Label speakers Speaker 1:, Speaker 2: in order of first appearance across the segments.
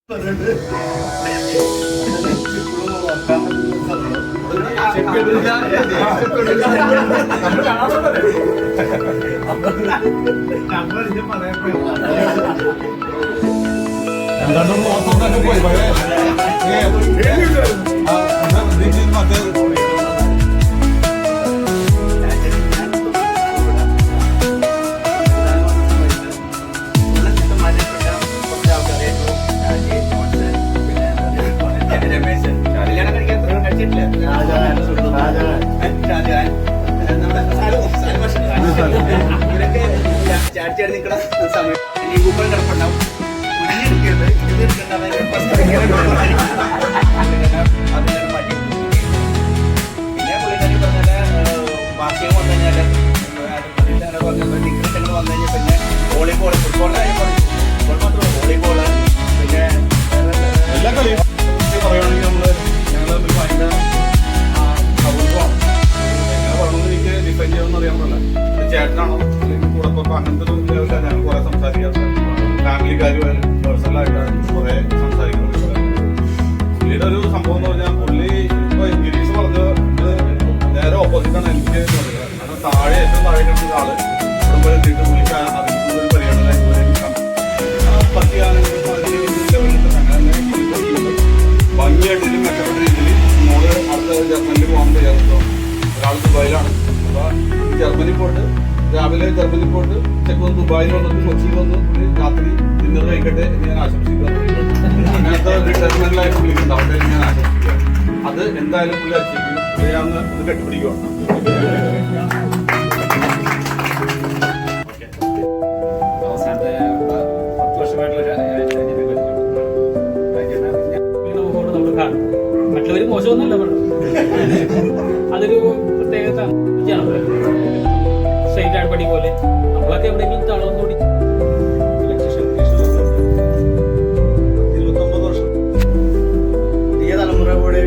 Speaker 1: എന്താണ്ട് മൊത്തം തന്നെ പോയി മറ്റേ
Speaker 2: ചാറ്റിയാടി നിൽക്കണ സമയം ഈ ഗൂഗിൾ കിടപ്പുണ്ടാവും എടുക്കരുത് ഇത് അതിനാണ് മടി. പിന്നെ പുള്ളിക്കാരി പറഞ്ഞാല് ബാസ്കറ്റ് വന്നു കഴിഞ്ഞാല് ഡിഗ്രി വന്നു കഴിഞ്ഞാൽ പിന്നെ വോളിബോൾ ഫുട്ബോളിന്റെ കാര്യം പറഞ്ഞു. ഫുട്ബോൾ മാത്രമല്ല വോളിബോള് പിന്നെ
Speaker 1: എല്ലാ കളിയും പറയുകയാണെങ്കിൽ ഞങ്ങൾ തമ്മിൽ ഭയങ്കര സൗഹൃദമാണ്. എങ്ങനെ പറഞ്ഞത് എനിക്ക് ഡിഫൈൻ ചെയ്യാമെന്ന് അറിയാൻ പറ്റില്ല. ചേട്ടനാണോ അല്ലെങ്കിൽ കൂടെ അങ്ങനത്തെ ഒന്നും ഞങ്ങൾ കുറെ സംസാരിക്കാത്ത ഫാമിലിക്കാരുമായാലും പേഴ്സണലായിട്ടാണ് കുറെ സംസാരിക്കുന്നത്. പുള്ളിയുടെ ഒരു സംഭവം എന്ന് പറഞ്ഞാൽ പുള്ളി ഇപ്പൊ ഗിരീഷ് പറഞ്ഞത് നേരെ ഓപ്പോസിറ്റാണ് എനിക്ക് പറയുന്നത്. കാരണം താഴെ ഏറ്റവും താഴെ കിടന്ന ആള് ഇവിടെ എത്തിയിട്ട് പുള്ളിക്ക് അതിൽ കൂടുതൽ പരിഗണന പറ്റിയാണെങ്കിൽ ഭംഗിയായിട്ട് ഇതിൽ മെച്ചപ്പെട്ട രീതിയിൽ മോള് അടുത്ത ജർമ്മനിയിൽ പോകാൻ തയ്യാറോ. ഒരാൾ ദുബായിലാണ്. അപ്പൊ ജർമ്മനി പോയിട്ട് രാവിലെ ജർമ്മനി പോയിട്ട് ചെക്ക് വന്ന് ദുബായിൽ വന്നിട്ട് കൊച്ചിയിൽ വന്ന് പുള്ളി രാത്രി ഡിന്നർ കഴിക്കട്ടെ എന്ന് ഞാൻ ആശംസിക്കുന്നു. അങ്ങനത്തെ ഒരു ടെർമിനലായിട്ട് പുള്ളിക്ക് ഉണ്ടാവട്ടെ എന്ന് ഞാൻ ആശംസിക്കുക. അത് എന്തായാലും പുള്ളി അച്ചീവ് ചെയ്യാമെന്ന് ഇത് കെട്ടിപ്പിടിക്കുകയാണ്.
Speaker 2: അവസാനത്തെ 10 വർഷമായിട്ടുള്ള നമ്മൾ കാണും. മറ്റുള്ളവർ മോശമൊന്നുമല്ല പറഞ്ഞു. അതൊരു പ്രത്യേകത സ്ട്രെയിറ്റ് ആയിട്ട് പോലെ നമ്മളൊക്കെ എവിടെയെങ്കിലും തളർന്നോടി.
Speaker 1: 29 വർഷം
Speaker 2: പുതിയ തലമുറ കൂടെ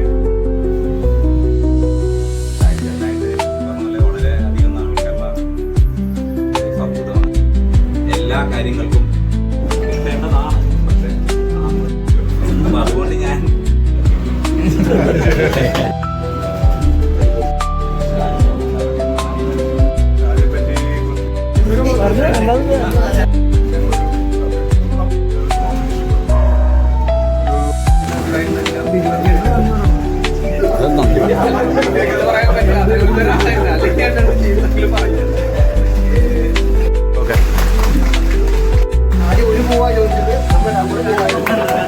Speaker 1: വളരെയധികം നാളുകളുള്ള സൗഹൃദമാണ്. എല്ലാ കാര്യങ്ങൾക്കും കിട്ടേണ്ടതാണ്. പക്ഷേ അതുകൊണ്ട് ഞാൻ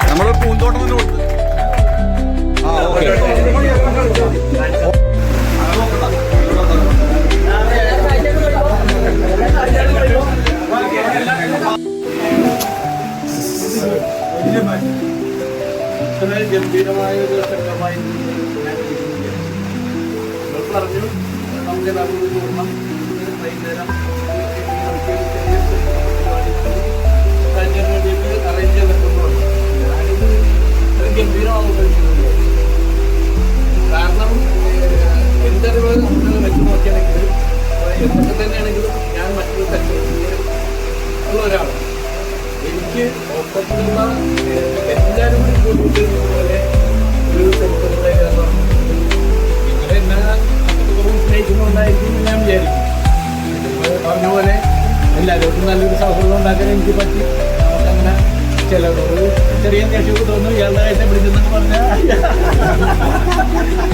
Speaker 1: നമ്മള് പൂന്തോട്ടം തന്നെ കൊടുത്ത്
Speaker 2: ഇത്ര ഗംഭീരമായ ഒരു സംഘമായി പറഞ്ഞു. നമുക്ക് നടന്നത് കൂടണം. വൈകുന്നേരം വേണ്ടിയിട്ട് അറേഞ്ച് ചെയ്തിട്ടുണ്ടോ. ഞാനിത് ഇത്ര ഗംഭീരമാകും കഴിക്കുന്നുണ്ട്. കാരണം എന്തറിവ് നമ്മൾ വെച്ച് നോക്കിയാണെങ്കിൽ എന്തൊക്കെ തന്നെയാണെങ്കിലും ഞാൻ മറ്റൊരു സെക്ടറിൽ ഉള്ള ഒരാളാണ്. എനിക്ക് ഒപ്പത്തിലുള്ള എല്ലാവരും കൂടി കൂട്ടിയിട്ട് പോലെ ഒരു സെക്ടറിലെ നിങ്ങളെ എന്നാ സ്നേഹിക്കുന്നുണ്ടായിരിക്കും ഞാൻ വിചാരിക്കും. പറഞ്ഞ പോലെ എല്ലാവർക്കും നല്ലൊരു സൗഹൃദം ഉണ്ടാക്കാൻ എനിക്ക് പറ്റി. നമുക്കങ്ങനെ ചിലവരോട് ചെറിയ ദേഷ്യമൊക്കെ തോന്നും. ഇയാളുടെ കാര്യം പിടിച്ചെന്നൊക്കെ പറഞ്ഞാൽ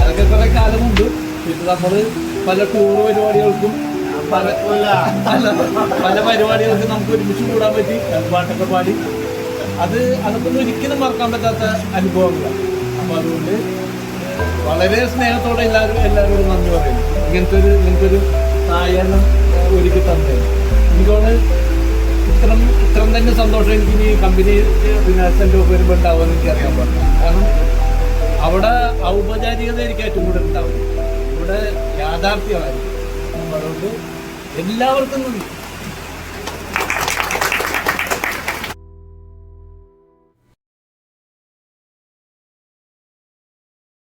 Speaker 2: അതൊക്കെ കുറെ കാലമുണ്ട്. ഇത് നമ്മൾ പല ടൂർ പരിപാടികൾക്കും പല പരിപാടികൾക്കും നമുക്ക് ഒരുമിച്ച് കൂടാൻ പറ്റി. പാട്ടൊക്കെ പാടി അതൊക്കെ ഒരിക്കലും മറക്കാൻ പറ്റാത്ത അനുഭവങ്ങളാണ്. അപ്പോൾ അതുകൊണ്ട് വളരെ സ്നേഹത്തോടെ എല്ലാവരോടും നന്ദി പറയുന്നു. ഇങ്ങനത്തെ ഒരു സായാഹ്നം ഒരുക്കി തന്നെ എനിക്കോട് ഇത്രയും തന്നെ സന്തോഷം എനിക്ക് ഇനി കമ്പനി പിന്നെ സെൻ്റ് ഓഫ് വരുമ്പോൾ ഉണ്ടാവുമെന്ന് എനിക്കറിയാൻ പാടില്ല. കാരണം അവിടെ ഔപചാരികത എനിക്ക് ഏറ്റവും കൂടുതൽ ഉണ്ടാവും. ഇവിടെ യാഥാർത്ഥ്യമായിരിക്കും. അതുകൊണ്ട് എല്ലാവർക്കും